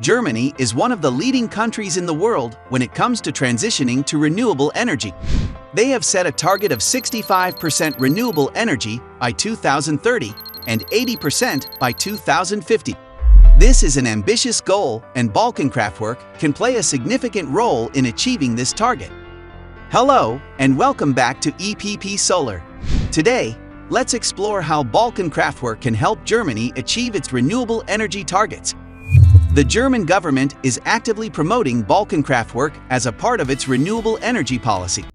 Germany is one of the leading countries in the world when it comes to transitioning to renewable energy. They have set a target of 65% renewable energy by 2030 and 80% by 2050. This is an ambitious goal, and Balkonkraftwerk can play a significant role in achieving this target. Hello, and welcome back to EPP Solar. Today, let's explore how Balkonkraftwerk can help Germany achieve its renewable energy targets. The German government is actively promoting Balkonkraftwerk as a part of its renewable energy policy.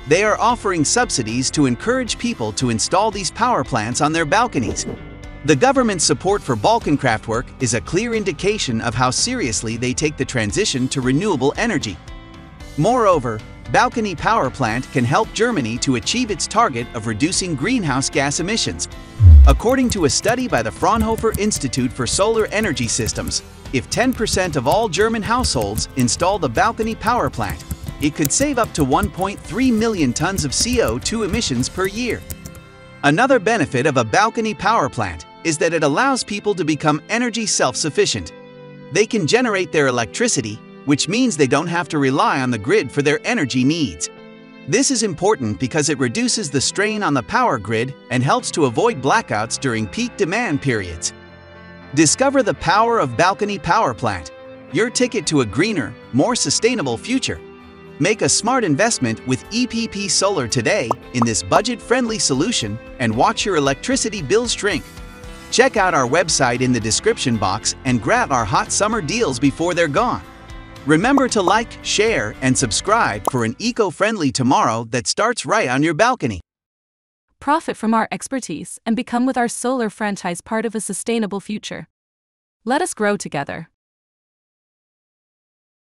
They are offering subsidies to encourage people to install these power plants on their balconies. The government's support for Balkonkraftwerk is a clear indication of how seriously they take the transition to renewable energy. Moreover, Balconypowerplant can help Germany to achieve its target of reducing greenhouse gas emissions. According to a study by the Fraunhofer Institute for Solar Energy Systems, if 10% of all German households install the Balconypowerplant, it could save up to 1.3 million tons of CO2 emissions per year. Another benefit of a balcony power plant is that it allows people to become energy self-sufficient. They can generate their electricity, which means they don't have to rely on the grid for their energy needs. This is important because it reduces the strain on the power grid and helps to avoid blackouts during peak demand periods. Discover the power of Balcony Power Plant, your ticket to a greener, more sustainable future. Make a smart investment with EPP Solar today in this budget-friendly solution and watch your electricity bills shrink. Check out our website in the description box and grab our hot summer deals before they're gone. Remember to like, share, and subscribe for an eco-friendly tomorrow that starts right on your balcony. Profit from our expertise and become with our solar franchise part of a sustainable future. Let us grow together.